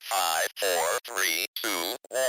5, 4, 3, 2, 1.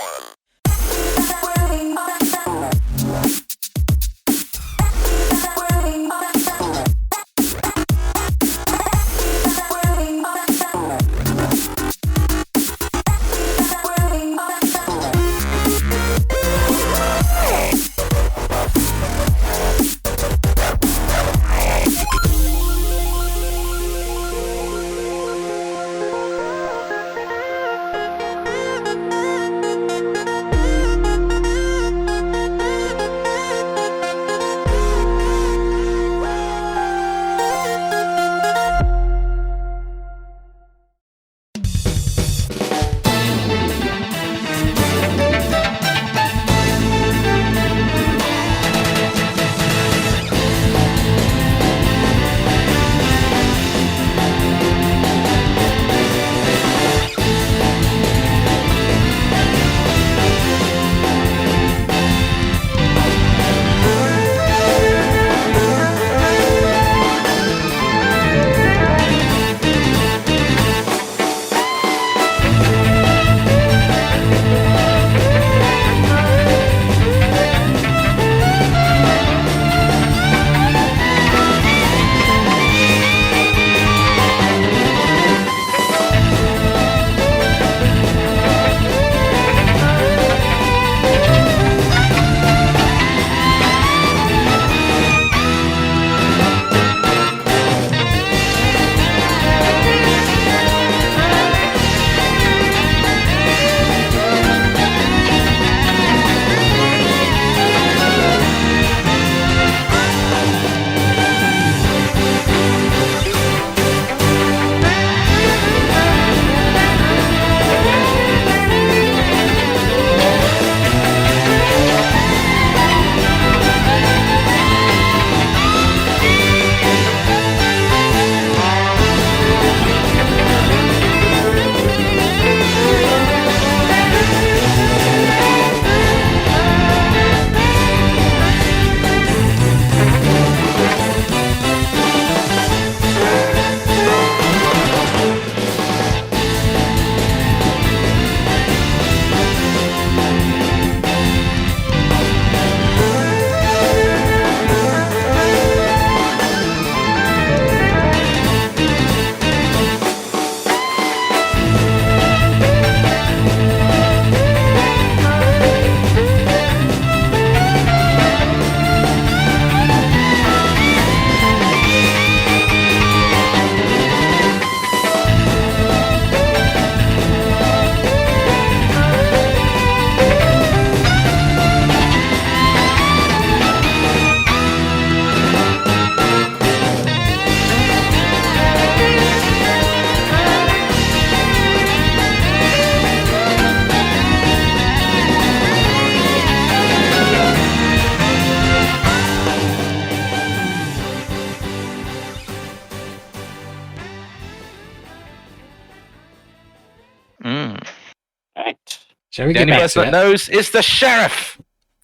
Shall we The get only back person to that it? knows is the sheriff.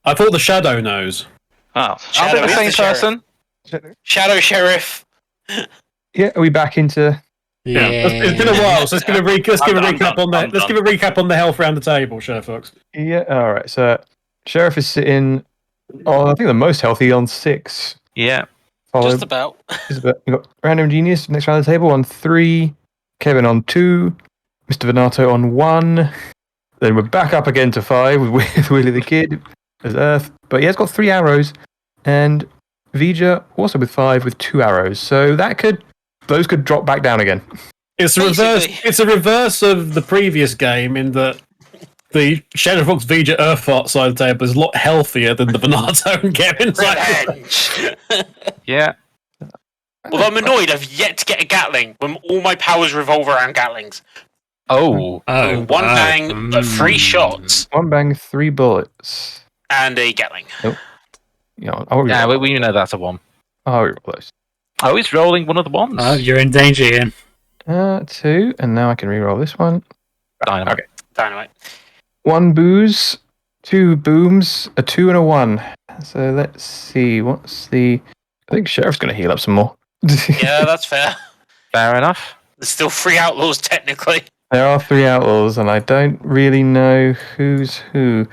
I thought the Shadow knows. Oh, are Shadow they the is same the sheriff. person? Shadow Sheriff. Yeah, are we back into? Yeah. It's been a while, so let's give a I'm recap done. let's give a recap on the health round the table, Sheriff Fox. Yeah. All right. So Sheriff is sitting. Oh, I think the most healthy on 6. Yeah. Followed, Just about. We've got Random Genius next round of the table on 3. Kevin on 2. Mr. Venato on 1. Then we're back up again to 5 with Willie the Kid as Earth. But yeah, it's got 3 arrows. And Vija also with 5 with 2 arrows. So those could drop back down again. It's a reverse. It's a reverse of the previous game in that the Shadow Fox Vija Urtheart side of the table is a lot healthier than the Venato and Kevin side. Revenge. Yeah. Although I'm annoyed, I've yet to get a Gatling when all my powers revolve around Gatlings. Oh. One bang, but 3 shots. 1 bang, 3 bullets. And a Gatling. Yeah, We know that's a 1. I'll reroll those. Oh, he's rolling one of the ones. Oh, you're in danger, Ian. 2, and now I can reroll this one. Dynamite. Okay. Dynamite. 1 booze, 2 booms, a 2 and a 1. So let's see. What's the? I think Sheriff's going to heal up some more. Yeah, that's fair. Fair enough. There's still 3 outlaws, technically. There are 3 outlaws, and I don't really know who's who.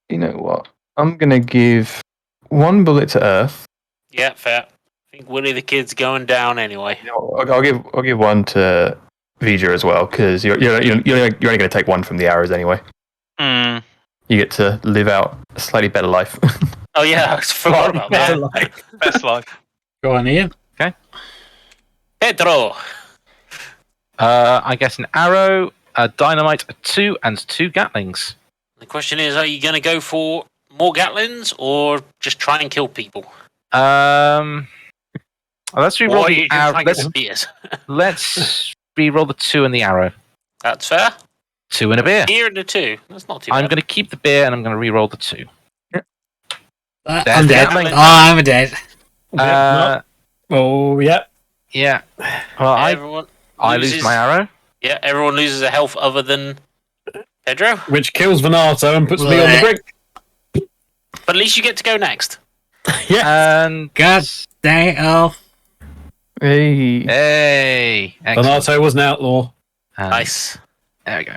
You know what? I'm gonna give 1 bullet to Earth. Yeah, fair. I think Willie the Kid's going down anyway. I'll give 1 to Vija as well, because you're only going to take 1 from the arrows anyway. Mm. You get to live out a slightly better life. Oh yeah, I forgot about that. Best life. Go on, Ian. Pedro. I guess an arrow, a dynamite, a 2, and 2 gatlings. The question is, are you going to go for more Gatlings or just try and kill people? Let's Or re-roll are you the just arrow. trying to get spears? Let's re-roll the 2 and the arrow. That's fair. 2 and a beer. Here and the 2. That's not too I'm bad. going to keep the beer and I'm going to re-roll the 2. I'm There's dead. Gatling. Oh, I'm dead. Oh, yeah. Yeah. Well, Everyone I loses- lose my arrow. Yeah, everyone loses a health other than Pedro. Which kills Venato and puts me on the brink. But at least you get to go next. Yeah. And God dang it, Elf. Hey. hey, excellent. Venato was an outlaw. Nice. There we go.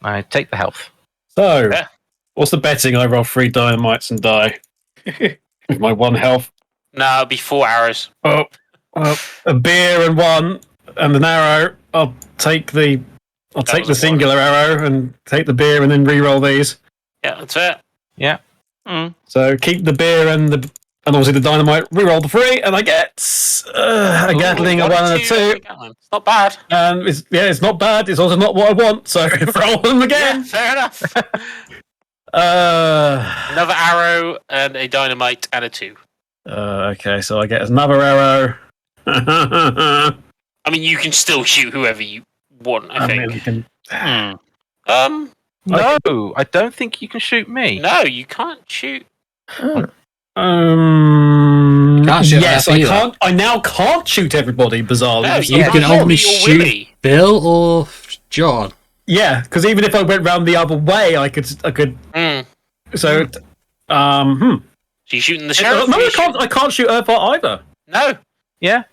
I take the health. So, Yeah. what's the betting? I roll 3 dynamites and die. With my 1 health. No, it'll be 4 arrows. Oh, a beer and 1, and an arrow. I'll take the was a singular arrow and take the beer and then re-roll these. Yeah, that's it. Yeah. Mm. So keep the beer and obviously the dynamite. Re-roll the 3, and I get a Gatling, a 1 and a 2. It's not bad. And it's not bad. It's also not what I want. So roll them Yeah, again. fair enough. Uh, Another arrow and a dynamite and a 2. okay, so I get another arrow. I mean, you can still shoot whoever you want, I think. we can- Mm. No, I don't think you can shoot me. No, you can't shoot. Can't shoot yes, us I either. can't. I now can't shoot everybody. Bizarrely, No, You you can can't only shoot me or shoot Willie. Bill or John. yeah, because even if I went round the other way, I could. Mm. So, So you're shooting the sheriff? no, or I you can't. I can't shoot Urtheart either. No. Yeah.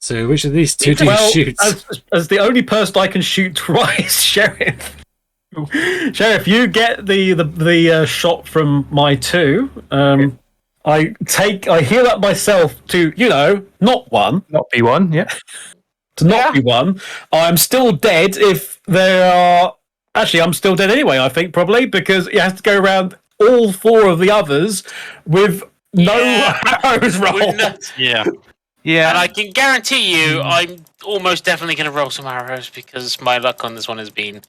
So which of these two do you Well, shoot? as the only person I can shoot twice, Sheriff. Sheriff, you get the shot from my 2. I heal up myself to not 1. Not B1, yeah. To not be 1. I'm still dead if there are. Actually, I'm still dead anyway, I think, probably, because you have to go around all 4 of the others with no arrows rolled. Yeah. Yeah. And I can guarantee you, I'm almost definitely going to roll some arrows because my luck on this one has been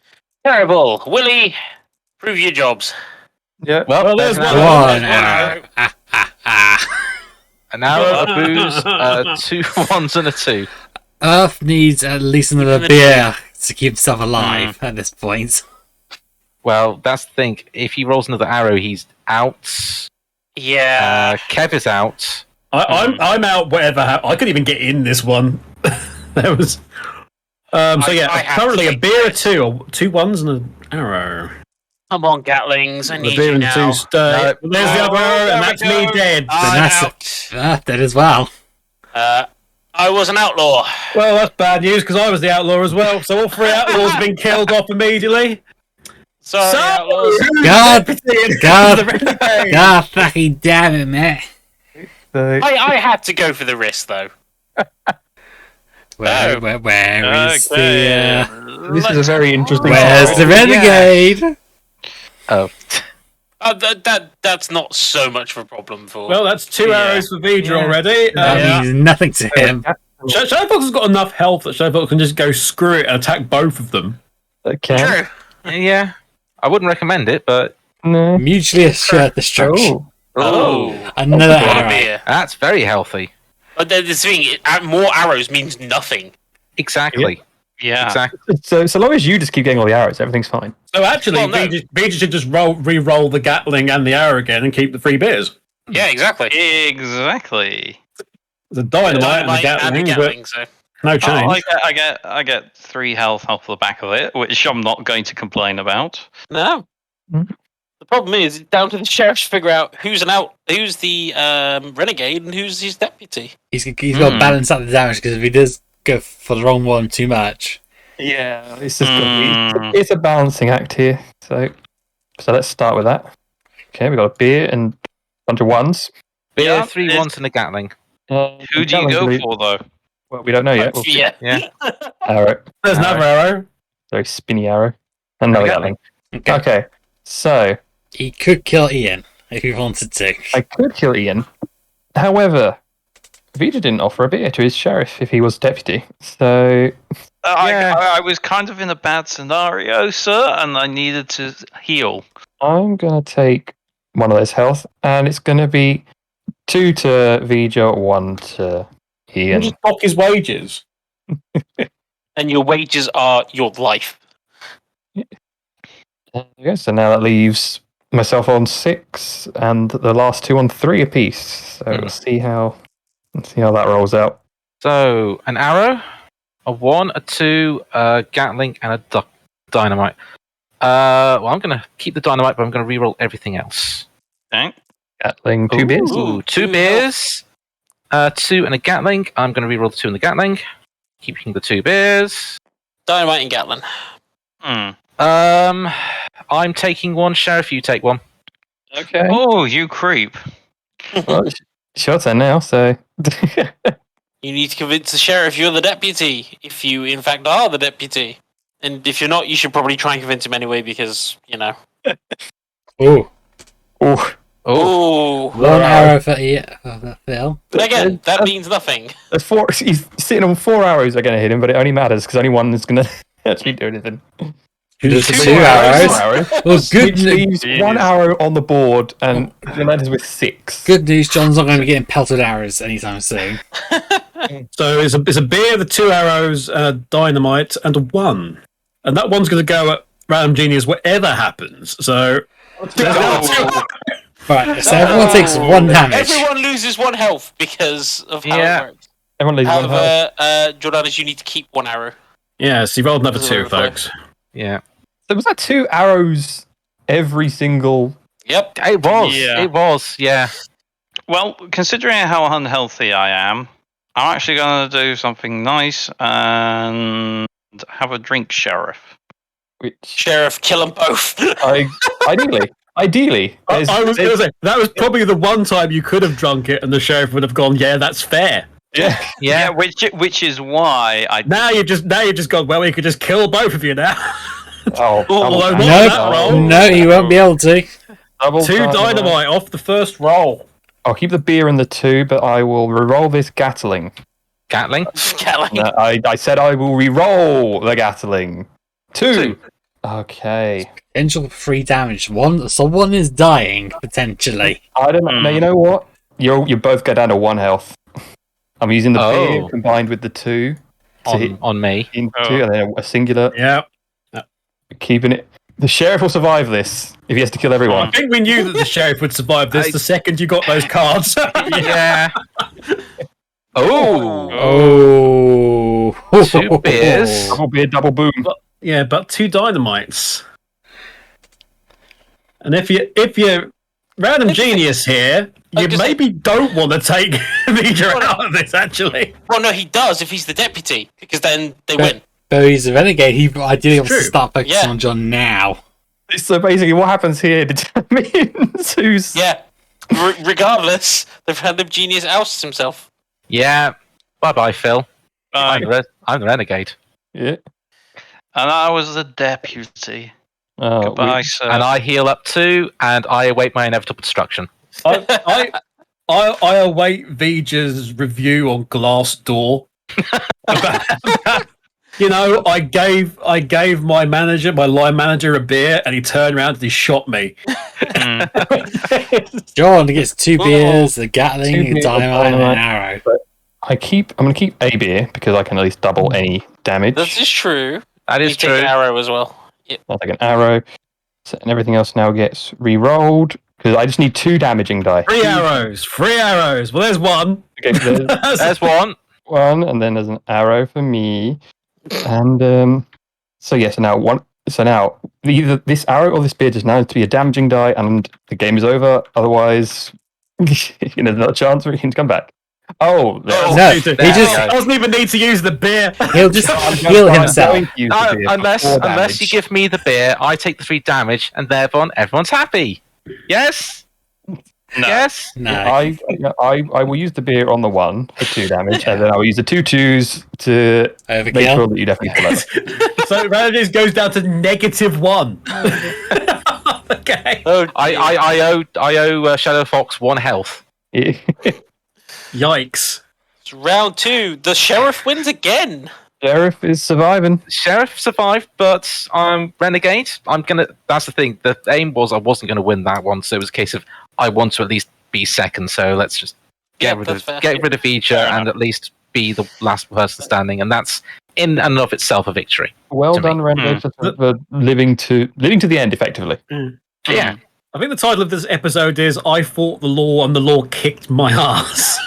terrible. Willie, prove your jobs. Yeah. Well, there's one. One arrow. arrow. An arrow, a booze, 2 1s, and a 2. Earth needs at least another beer to keep himself alive at this point. Well, that's the thing. If he rolls another arrow, he's out. Yeah. Kev is out. I'm out. Whatever. I couldn't even get in this one. There was. So yeah, I have currently to a take beer, this. 2 1s and an arrow. Come on, Gatlings. I The need beer you and now. 2 stay. No. Well, there's the other arrow, and that's me dead. That's out. dead as well. I was an outlaw. Well, that's bad news because I was the outlaw as well. So all 3 outlaws have been killed off immediately. Sorry, outlaws. God, God, The renegade. God fucking damn it, mate. I had to go for the risk, though. Where is Okay. the This is a very interesting. where's the renegade? Oh. That's not so much of a problem for. Well, that's 2 Yeah. arrows for Vidra already. That means nothing to him. Shadowfox has got enough health that Shadowfox can just go screw it and attack both of them. Okay. True. Yeah. I wouldn't recommend it, but No. Mutually assured destruction. Oh. Another What a arrow. beer. that's very healthy. But the thing, more arrows means nothing. Exactly. Yeah. Exactly. So long as you just keep getting all the arrows, everything's fine. So actually, Well, no. Vidra should just re-roll the Gatling and the arrow again and keep the 3 beers. Yeah, exactly. Exactly. The dynamite and the Gatling, Gatling, so. but no change. I get 3 health off the back of it, which I'm not going to complain about. No. Mhm. The problem is, it's down to the sheriff to figure out who's the renegade and who's his deputy. He's got to balance out the damage because if he does go for the wrong one too much, Yeah, it's just it's a balancing act here. So let's start with that. Okay, we got a beer and a bunch of ones. Beer, Yeah, 3 it's- ones and a Gatling. Who do you go for, though? Well, we don't know yet. We'll see. Yeah. Yeah. Arrow. There's another arrow. Very spinny arrow. Another Gatling. Gatling. Okay, so He could kill Ian if he wanted to. I could kill Ian. However, Vija didn't offer a beer to his sheriff if he was deputy. So I was kind of in a bad scenario, sir, and I needed to heal. I'm going to take one of those health, and it's going to be 2 to Vija, 1 to You Ian. just block his wages. And your wages are your life. Okay, so now that leaves myself on 6, and the last 2 on 3 apiece. So let's see how that rolls out. So, an arrow, a 1, a 2, a Gatling, and a dynamite. Well, I'm going to keep the dynamite, but I'm going to reroll everything else. Okay. Gatling, 2 beers. Ooh, 2 beers, 2 and a Gatling. I'm going to reroll the 2 and the Gatling, keeping the 2 beers. Dynamite and Gatlin. I'm taking 1, Sheriff, you take 1. Okay. Oh, you creep. Well, it's your turn now, so. You need to convince the sheriff you're the deputy, if you in fact are the deputy. And if you're not, you should probably try and convince him anyway, because, you know. Oh, Oh, Oh. one arrow for Ian. Oh, that fell. Again, that means nothing. there's 4. He's sitting on 4 arrows are going to hit him, but it only matters because only one is going to actually do anything. There's 2 2 arrows. arrows. Well, good, Which leaves 1 arrow on the board, and United with 6. good news, John's not going to be getting pelted arrows anytime soon. So it's a beer, the 2 arrows, dynamite, and a 1. And that one's going to go at Random Genius whatever happens. So Right, so everyone takes 1 damage. Everyone loses 1 health because of how Yeah. it works. Everyone leaves 1 health. However, Jordanus, you need to keep 1 arrow. yes, he rolled another 2, folks. Yeah. So was that 2 arrows every single? Yep. It was. Yeah. It was, yeah. Well, considering how unhealthy I am, I'm actually going to do something nice and have a drink, Sheriff. Which Sheriff, kill them both. ideally, I was going to say, that was probably the one time you could have drunk it and the sheriff would have gone, yeah, that's fair. yeah. Yeah. Which is why I. Now you just gone, well, we could just kill both of you now. Oh, Although not No, that roll. no, he won't be able to. double 2 dynamite off the first roll. I'll keep the beer and the 2, but I will re-roll this Gatling. Gatling. Gatling. No, I said I will re-roll the Gatling. 2. Okay. Potential 3 damage. Someone is dying, potentially. I don't know. No, you know what? You both go down to 1 health. I'm using the beer Oh. combined with the 2 to hit On me. into 2, and then a singular. Yeah. Keeping it. The sheriff will survive this if he has to kill I everyone. think we knew that the sheriff would survive this the second you got those cards. Yeah. Oh. Oh. 2 beers. Double beer, double boom. Yeah, but 2 dynamites. And if you're random genius here, you just- maybe don't want to take Vija out of this, actually. Well, no, he does if he's the deputy, because then they win. Though he's a renegade, he ideally wants to True. start focusing Yeah. on John now. So basically, what happens here determines who's. Yeah. Regardless, the random genius ousts himself. Yeah. Bye-bye, Phil. I'm the renegade. Yeah. And I was the deputy. Oh, Goodbye, sir. And I heal up 2, and I await my inevitable destruction. I await Vija's review on Glassdoor. You know, I gave my line manager, a beer, and he turned around and he shot me. John gets 2 Oh. beers, a Gatling, 2 a beers, dynamite, and an dynamite. arrow. I'm going to keep a beer because I can at least double any damage. This is true. That You is take true. an arrow as well. I'll take an arrow. So, and everything else now gets re-rolled because I just need 2 damaging die. 3 arrows. Well, there's 1. Okay, there's There's 1. 1, and then there's an arrow for me. And so now either this arrow or this beer just now needs to be a damaging die, and the game is over. Otherwise, there's not a chance for him to come back. Oh, No, he just doesn't even need to use the beer. he'll just heal himself. No, unless you give me the beer, I take the 3 damage, and therefore everyone's happy. Yes. No. Yes. No. I will use the beer on the 1 for 2 damage, and then I will use the 2 2s to make sure Overkill. that you definitely float. So Randomness goes down to -1. Okay. Oh, I owe Shadow Fox 1 health. Yikes. it's round 2. The sheriff wins again. Sheriff is surviving. Sheriff survived, but I'm Renegade. That's the thing. The aim was I wasn't gonna win that one, so it was a case of I want to at least be second. So let's just get rid of Vija and at least be the last person standing, and that's in and of itself a victory. Well To done, me. Renegade, for living to the end effectively. Yeah. I think the title of this episode is I Fought the Law and the Law Kicked My Ass.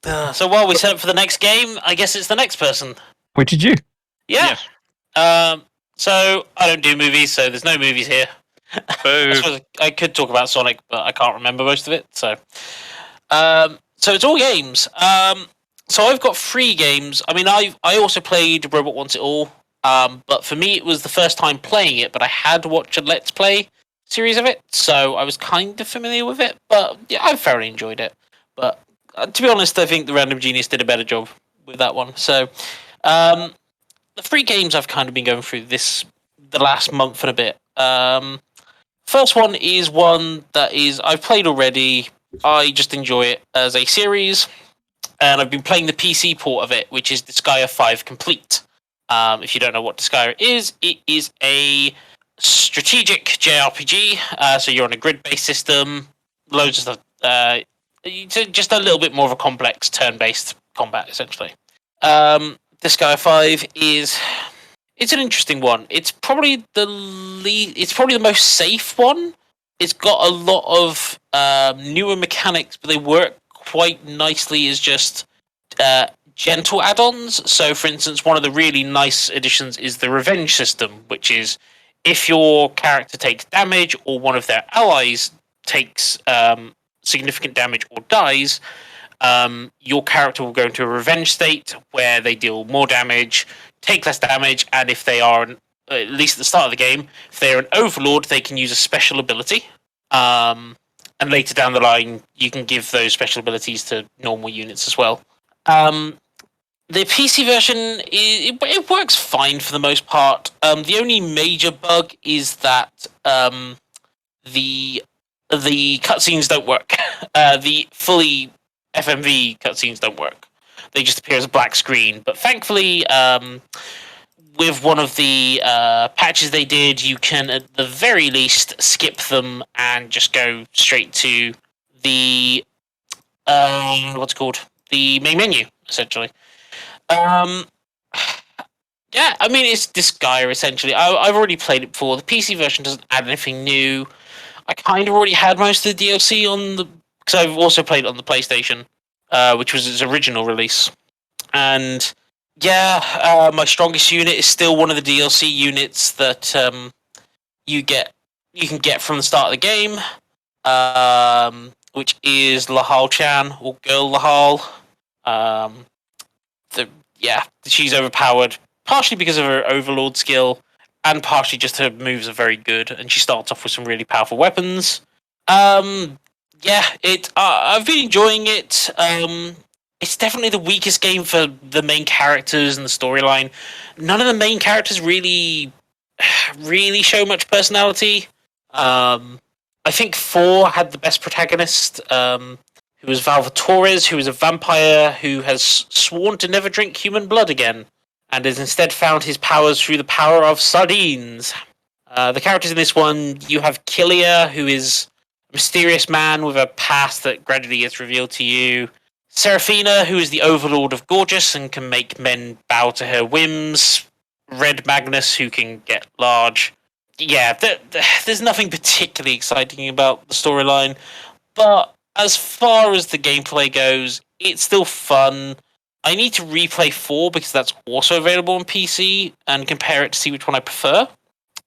So while we set up for the next game, I guess it's the next person. Which is you? Yeah. Yes. So I don't do movies, so there's no movies here. I suppose I could talk about Sonic, but I can't remember most of it. So it's all games. So I've got 3 games. I mean, I also played Robot Wants It All. But for me, it was the first time playing it. But I had watched a Let's Play series of it, so I was kind of familiar with it. But yeah, I thoroughly enjoyed it. But to be honest, I think the Random Genius did a better job with that one. So the 3 games I've kind of been going through the last month and a bit. First one is one that I've played already. I just enjoy it as a series, and I've been playing the PC port of it, which is Disgaea 5 Complete. If you don't know what Disgaea is, it is a strategic JRPG. So you're on a grid-based system, loads of stuff. Just a little bit more of a complex turn-based combat, essentially. Disgaea 5 it's an interesting one. It's probably the most safe one. It's got a lot of newer mechanics, but they work quite nicely as just gentle add-ons. So, for instance, one of the really nice additions is the revenge system, which is if your character takes damage or one of their allies takes significant damage or dies, your character will go into a revenge state where they deal more damage, take less damage, and if they are, at least at the start of the game, if they're an overlord, they can use a special ability. And later down the line, you can give those special abilities to normal units as well. The PC version, it works fine for the most part. The only major bug is that the cutscenes don't work. The fully FMV cutscenes don't work. They just appear as a black screen. But thankfully, with one of the patches they did, you can at the very least skip them and just go straight to the the main menu, essentially. Yeah, I mean, it's Disgaea, essentially. I've already played it before. The PC version doesn't add anything new. I kind of already had most of the DLC because I've also played it on the PlayStation, which was its original release. And yeah, my strongest unit is still one of the DLC units that you can get from the start of the game, which is Lahal Chan, or Girl Lahal. She's overpowered, partially because of her Overlord skill, and partially just her moves are very good, and she starts off with some really powerful weapons. I've been enjoying it. It's definitely the weakest game for the main characters and the storyline. None of the main characters really show much personality. I think 4 had the best protagonist, who was Valvatores, who is a vampire who has sworn to never drink human blood again, and has instead found his powers through the power of sardines. The characters in this one, you have Killia, who is a mysterious man with a past that gradually gets revealed to you. Seraphina, who is the overlord of Gorgeous and can make men bow to her whims. Red Magnus, who can get large. Yeah, there's nothing particularly exciting about the storyline, but as far as the gameplay goes, it's still fun. I need to replay 4 because that's also available on PC and compare it to see which one I prefer.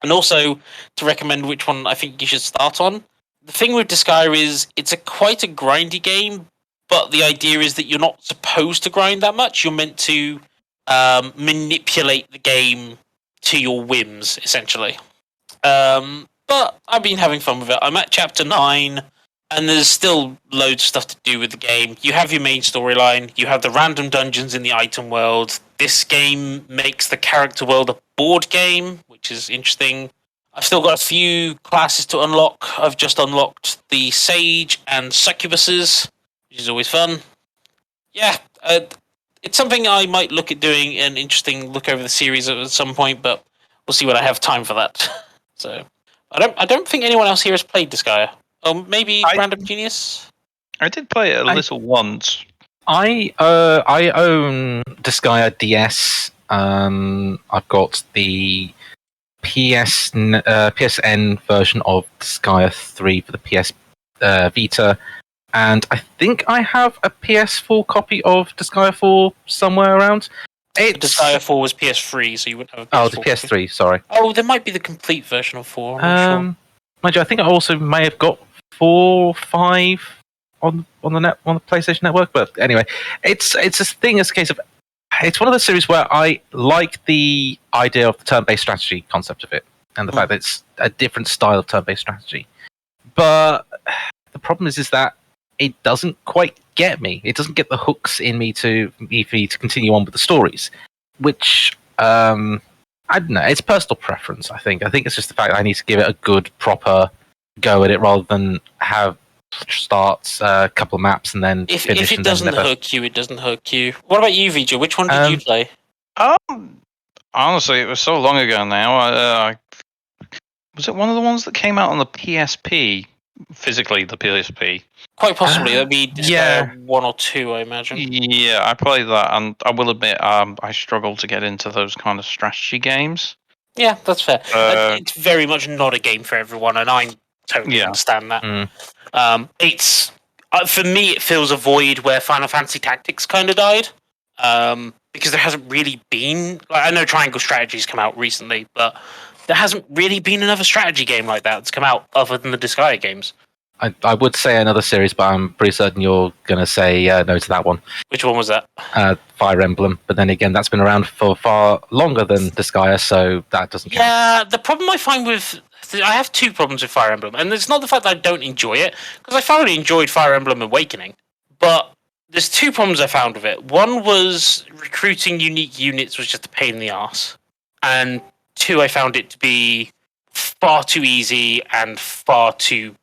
And also to recommend which one I think you should start on. The thing with Disgaea is it's quite a grindy game, but the idea is that you're not supposed to grind that much. You're meant to manipulate the game to your whims, essentially. But I've been having fun with it. I'm at chapter 9. And there's still loads of stuff to do with the game. You have your main storyline. You have the random dungeons in the item world. This game makes the character world a board game, which is interesting. I've still got a few classes to unlock. I've just unlocked the Sage and Succubuses, which is always fun. Yeah, it's something I might look at doing an interesting look over the series at some point, but we'll see when I have time for that. So I don't think anyone else here has played Disgaea. Oh, maybe Random Genius? I did play it a little once. I own Disgaea DS. I've got the PSN version of Disgaea 3 for the PS Vita, and I think I have a PS4 copy of Disgaea 4 somewhere around. Disgaea 4 was PS3, so you wouldn't have a PS4. Oh, the PS3, sorry. Oh, there might be the complete version of 4. I'm not sure. Mind you, I think I also may have got 4, 5 on the PlayStation Network. But anyway, it's a thing. It's a case of it's one of those series where I like the idea of the turn-based strategy concept of it, and the fact that it's a different style of turn-based strategy. But the problem is that it doesn't quite get me. It doesn't get the hooks in me to continue on with the stories, which I don't know. It's personal preference. I think it's just the fact that I need to give it a good, proper go at it rather than have starts a couple of maps and then if finish. If it doesn't hook you, it doesn't hook you. What about you, Vijay? Which one did you play? Honestly, it was so long ago now. Was it one of the ones that came out on the PSP? Physically, the PSP. Quite possibly. That'd be Disgaea 1 or 2, I imagine. Yeah, I played that, and I will admit, I struggle to get into those kind of strategy games. Yeah, that's fair. It's very much not a game for everyone, and I totally understand that. It's for me, it fills a void where Final Fantasy Tactics kind of died, because there hasn't really been. I know Triangle Strategy's come out recently, but there hasn't really been another strategy game like that that's come out other than the Disgaea games. I would say another series, but I'm pretty certain you're going to say no to that one. Which one was that? Fire Emblem. But then again, that's been around for far longer than Disgaea, so that doesn't count. Yeah, the problem I find with... I have two problems with Fire Emblem, and it's not the fact that I don't enjoy it, because I thoroughly enjoyed Fire Emblem Awakening, but there's two problems I found with it. One was recruiting unique units was just a pain in the arse, and two, I found it to be far too easy and far too...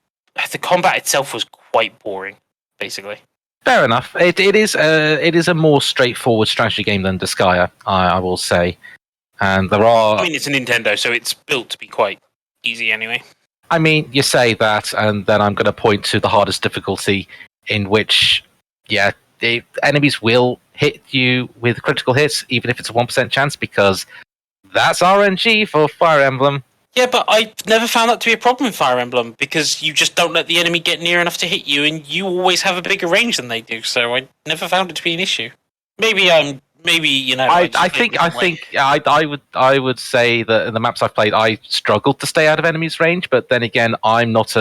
The combat itself was quite boring, basically. Fair enough. It is a more straightforward strategy game than Disgaea, I will say. And there are... I mean, it's a Nintendo, so it's built to be quite easy anyway. I mean, you say that, and then I'm going to point to the hardest difficulty, in which, the enemies will hit you with critical hits, even if it's a 1% chance, because that's RNG for Fire Emblem. Yeah, but I never found that to be a problem in Fire Emblem, because you just don't let the enemy get near enough to hit you, and you always have a bigger range than they do, so I never found it to be an issue. Maybe I would say that in the maps I've played, I struggled to stay out of enemies' range, but then again, I'm not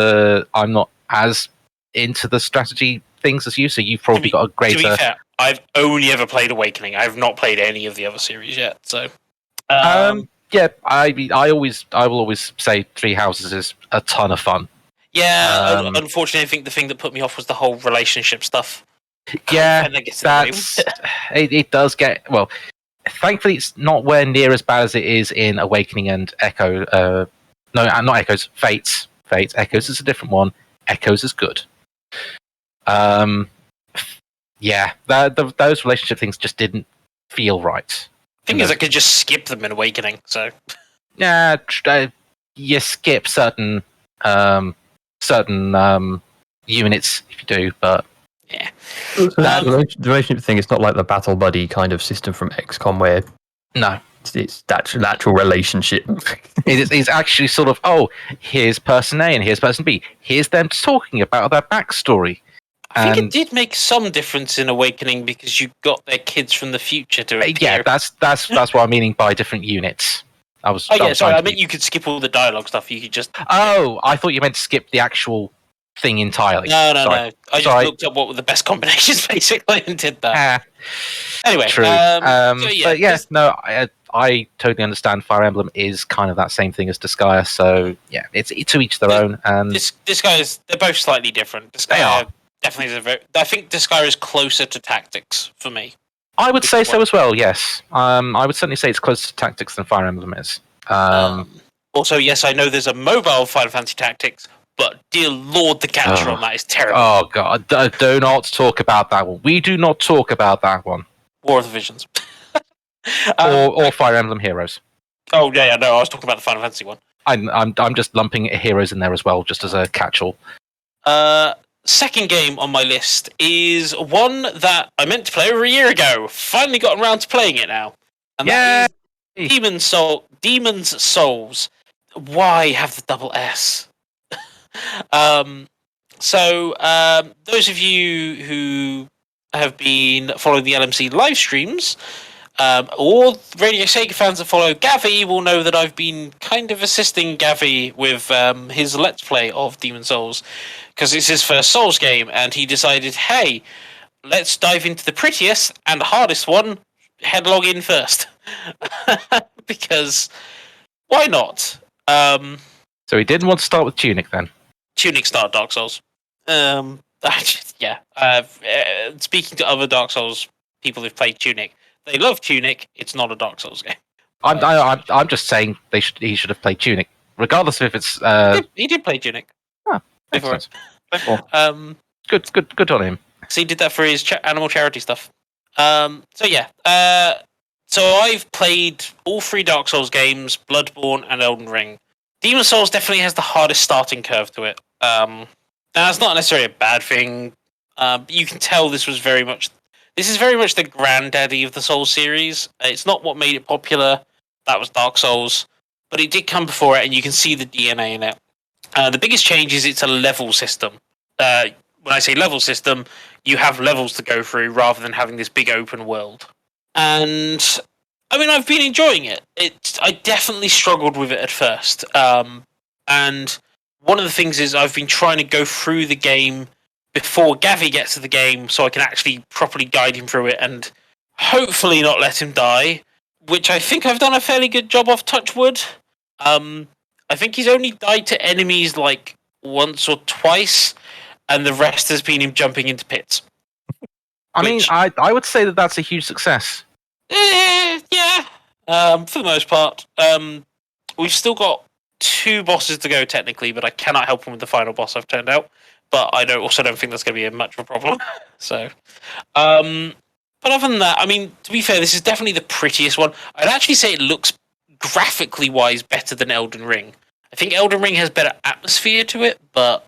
as into the strategy things as you, so you've probably got a greater... To be fair, I've only ever played Awakening. I've not played any of the other series yet, so... Yeah, I will always say Three Houses is a ton of fun. Yeah, unfortunately, I think the thing that put me off was the whole relationship stuff. Yeah, it does get... Well, thankfully, it's not where near as bad as it is in Awakening and Echo. No, not Echoes, Fates. Echoes is a different one. Echoes is good. Yeah, those relationship things just didn't feel right. Thing is, I could just skip them in Awakening, so... Yeah, you skip certain units if you do, but... Yeah. The relationship thing is not like the battle buddy kind of system from XCOM where... No. It's actual relationship. It's actually sort of, here's person A and here's person B. Here's them talking about their backstory. I think it did make some difference in Awakening because you got their kids from the future to appear. Yeah, that's what I'm meaning by different units. I meant you could skip all the dialogue stuff. You could just... Oh, I thought you meant skip the actual thing entirely. No. I just looked up what were the best combinations, basically, and did that. Anyway. True. But yes, no, I totally understand Fire Emblem is kind of that same thing as Disgaea, so yeah, it's to each their own. And they're both slightly different. Disgaea definitely is I think Disgaea is closer to Tactics for me. I would say so as well, yes. I would certainly say it's closer to Tactics than Fire Emblem is. Also, yes, I know there's a mobile Final Fantasy Tactics, but dear Lord, the capture on that is terrible. Oh, God. Do not talk about that one. We do not talk about that one. War of the Visions. or Fire Emblem Heroes. Oh, yeah, no, I was talking about the Final Fantasy one. I'm just lumping Heroes in there as well, just as a catch-all. Second game on my list is one that I meant to play over a year ago. Finally gotten around to playing it now. And that is Demon's Souls. Why have the double S? So, those of you who have been following the LMC live streams, or Radio Sega fans that follow Gavvie will know that I've been kind of assisting Gavvie with his Let's Play of Demon Souls, because it's his first Souls game, and he decided, hey, let's dive into the prettiest and hardest one headlong in first. Because why not? So he didn't want to start with Tunic then? Tunic started Dark Souls. Yeah. Speaking to other Dark Souls people who've played Tunic, they love Tunic. It's not a Dark Souls game. I'm just saying he should have played Tunic, regardless of if it's. He did play Tunic. Oh, Before. Good on him. So he did that for his animal charity stuff. So I've played all 3 Dark Souls games, Bloodborne and Elden Ring. Demon Souls definitely has the hardest starting curve to it. Now it's not necessarily a bad thing. You can tell this is very much the granddaddy of the Souls series. It's not what made it popular. That was Dark Souls, but it did come before it, and you can see the DNA in it. The biggest change is it's a level system. When I say level system, you have levels to go through rather than having this big open world. And I mean, I've been enjoying it. I definitely struggled with it at first. And one of the things is I've been trying to go through the game before Gavvie gets to the game so I can actually properly guide him through it and hopefully not let him die, which I think I've done a fairly good job of, touch wood. I think he's only died to enemies like once or twice, and the rest has been him jumping into pits. I would say that that's a huge success. Yeah. For the most part. We've still got 2 bosses to go technically, but I cannot help him with the final boss I've turned out. But I also don't think that's going to be much of a problem. So, but other than that, I mean, to be fair, this is definitely the prettiest one. I'd actually say it looks graphically wise better than Elden Ring. I think Elden Ring has better atmosphere to it, but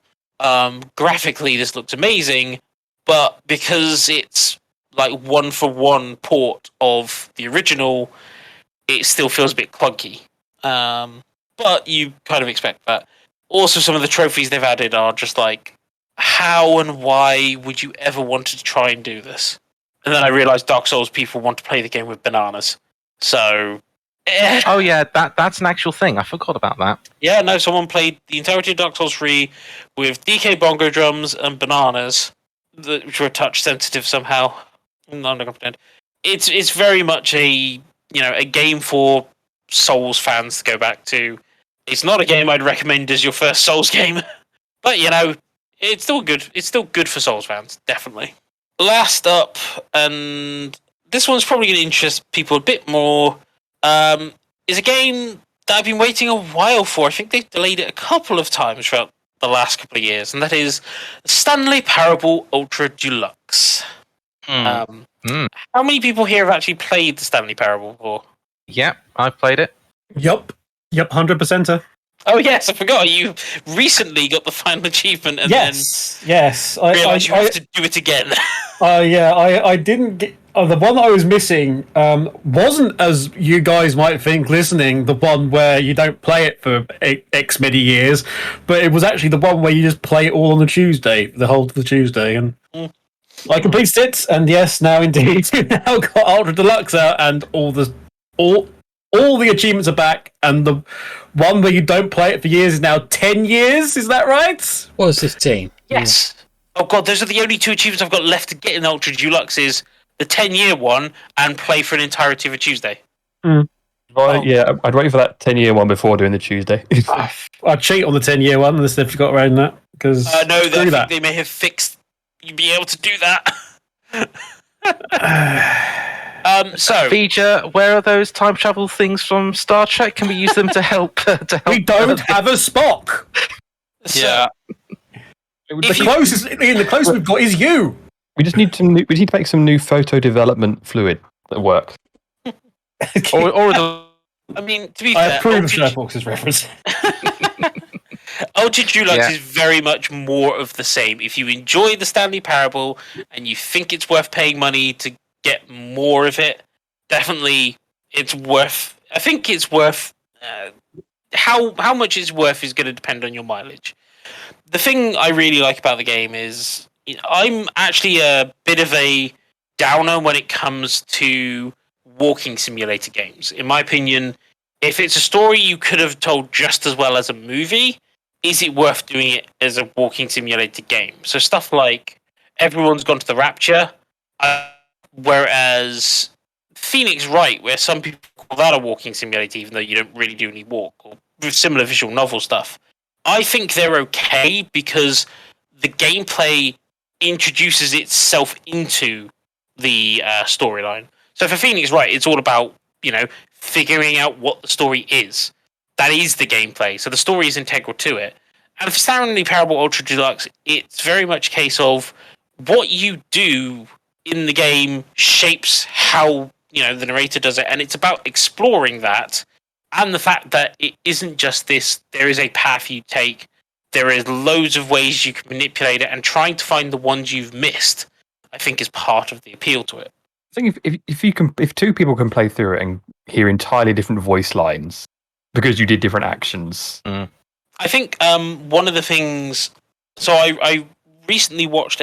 graphically this looks amazing. But because it's like 1-for-1 port of the original, it still feels a bit clunky. But you kind of expect that. Also, some of the trophies they've added are just like, how and why would you ever want to try and do this? And then I realised Dark Souls people want to play the game with bananas. So... Oh yeah, that's an actual thing. I forgot about that. Yeah, no, someone played the entirety of Dark Souls 3 with DK bongo drums and bananas, which were touch sensitive somehow. I'm not going to pretend. It's very much a game for Souls fans to go back to. It's not a game I'd recommend as your first Souls game, but it's still good. It's still good for Souls fans, definitely. Last up, and this one's probably going to interest people a bit more. Is a game that I've been waiting a while for. I think they've delayed it a couple of times throughout the last couple of years, and that is Stanley Parable Ultra Deluxe. How many people here have actually played the Stanley Parable before? Yep, I've played it. Yep, 100%. Oh yes, I forgot. You recently got the final achievement, and then I realised you have to do it again. I didn't get. The one that I was missing wasn't, as you guys might think listening, the one where you don't play it for X many years, but it was actually the one where you just play it all on the Tuesday, the whole of the Tuesday, and I completed it. And yes, now indeed, you've now got Ultra Deluxe out, and all the achievements are back, and the one where you don't play it for years is now 10 years. Is that right? What was 15? Yes. Yeah. Oh god, those are the only 2 achievements I've got left to get in Ultra Deluxe. Is the 10-year one and play for an entirety of a Tuesday. Yeah, I'd wait for that 10-year one before doing the Tuesday. I'd cheat on the 10-year one unless they've got around that. Because no, I think they may have fixed. You'd be able to do that. So feature, where are those time travel things from Star Trek? Can we use them to help? We don't have a Spock. Yeah. The closest we've got is you. We just need we need to make some new photo development fluid that works. I mean, to be fair, I approve of Sherbox's reference. Ultra Deluxe is very much more of the same. If you enjoy the Stanley Parable and you think it's worth paying money to get more of it, definitely it's worth. I think it's worth. How much it's worth is going to depend on your mileage. The thing I really like about the game is I'm actually a bit of a downer when it comes to walking simulator games. In my opinion, if it's a story you could have told just as well as a movie, is it worth doing it as a walking simulator game? So stuff like Everyone's Gone to the Rapture, whereas Phoenix Wright, where some people call that a walking simulator, even though you don't really do any walk, or similar visual novel stuff. I think they're okay because the gameplay introduces itself into the storyline. So for Phoenix Wright, it's all about, figuring out what the story is. That is the gameplay. So the story is integral to it. And for Stanley Parable Ultra Deluxe, it's very much a case of what you do in the game shapes how, the narrator does it. And it's about exploring that. And the fact that it isn't just this, there is a path you take. There is loads of ways you can manipulate it, and trying to find the ones you've missed, I think, is part of the appeal to it. I think if two people can play through it and hear entirely different voice lines because you did different actions. I think one of the things. So I recently watched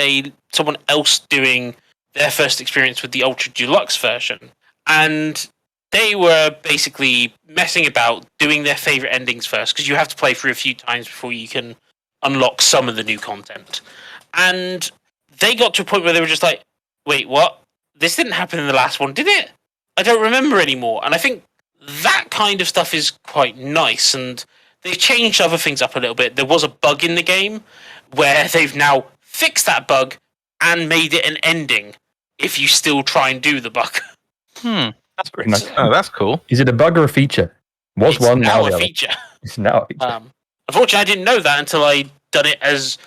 someone else doing their first experience with the Ultra Deluxe version, and they were basically messing about doing their favorite endings first, because you have to play through a few times before you can unlock some of the new content. And they got to a point where they were just like, wait, what? This didn't happen in the last one, did it? I don't remember anymore. And I think that kind of stuff is quite nice, and they've changed other things up a little bit. There was a bug in the game where they've now fixed that bug and made it an ending if you still try and do the bug. That's pretty nice. Oh, that's cool. Is it a bug or a feature? Was It's one now now a the other. feature. It's now a feature. Unfortunately, I didn't know that until I done it as.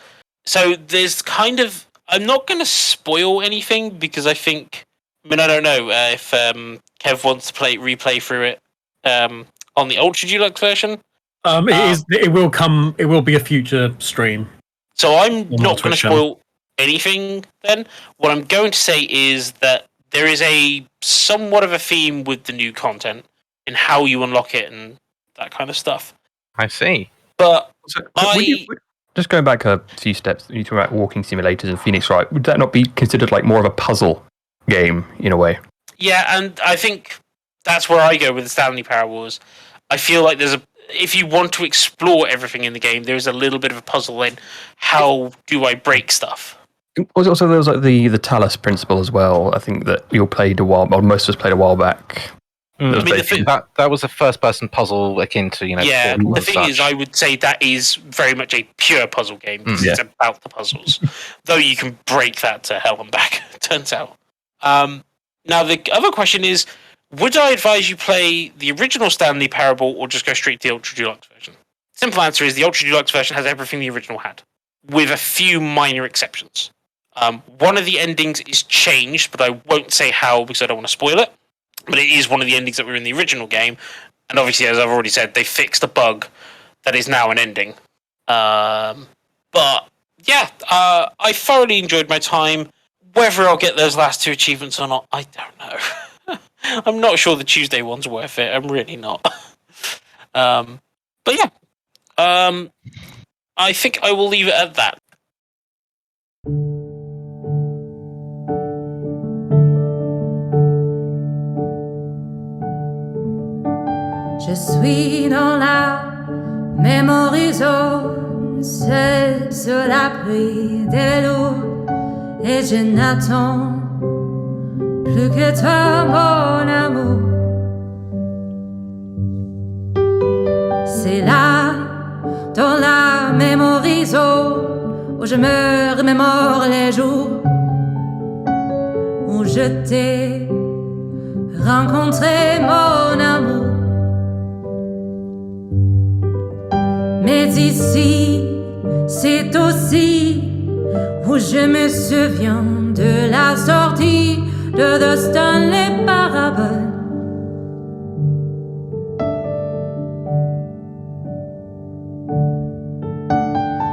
So there's kind of. I'm not going to spoil anything because I think. I don't know if Kev wants to replay through it on the Ultra Deluxe version. It will come. It will be a future stream. So I'm On not going to Twitch spoil anything. Then what I'm going to say is that there is a somewhat of a theme with the new content in how you unlock it and that kind of stuff. I see. But Just going back a few steps, you talk about walking simulators and Phoenix Wright. Would that not be considered like more of a puzzle game in a way? Yeah, and I think that's where I go with the Stanley Parables. I feel like if you want to explore everything in the game, there is a little bit of a puzzle in how do I break stuff. Also, there was like the Talus principle as well. I think that you all played a while, or most of us played a while back. That was a first-person puzzle akin to Yeah, Portal the and thing such. is, I would say that is very much a pure puzzle game because it's about the puzzles. Though you can break that to hell and back, it turns out. Now, the other question is, would I advise you play the original Stanley Parable or just go straight to the Ultra Deluxe version? Simple answer is the Ultra Deluxe version has everything the original had, with a few minor exceptions. One of the endings is changed, but I won't say how because I don't want to spoil it. But it is one of the endings that were in the original game. And obviously, as I've already said, they fixed a bug that is now an ending. But yeah, I thoroughly enjoyed my time. Whether I'll get those last two achievements or not, I don't know. I'm not sure the Tuesday one's worth it. I'm really not. But yeah, I think I will leave it at that. Je suis dans la Memoire zone, seul sur l'abri des vélos, et je n'attends plus que toi, mon amour. C'est là, dans la Memoire zone, où je me remémore les jours où je t'ai rencontré, mon amour. Mais ici, c'est aussi où je me souviens de la sortie de The Stanley Parable.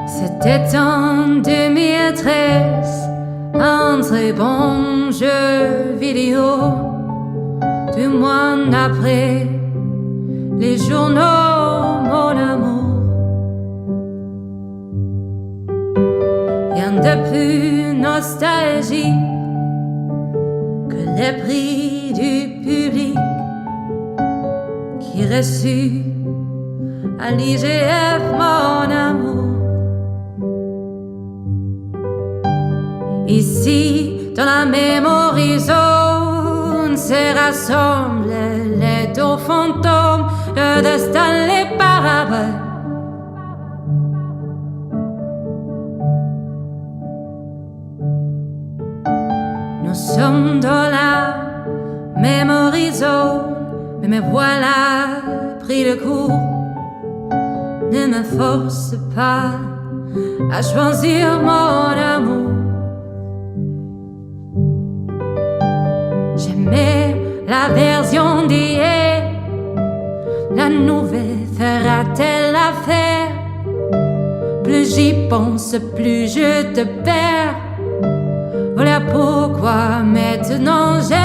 C'était en 2013, un très bon jeu vidéo. 2 mois après les journaux, mon amour. de plus nostalgie que les prix du public qui reçut à l'IGF mon amour. Ici, dans la Memoire zone, se rassemblent les deux fantômes de Stanley Parabole. Nous sommes dans la Memoire zone, mais me voilà pris de court. Ne me force pas à choisir mon amour. J'aimais la version d'hier, la nouvelle fera-t-elle l'affaire? Plus j'y pense, plus je te perds. Voilà pourquoi maintenant j'ai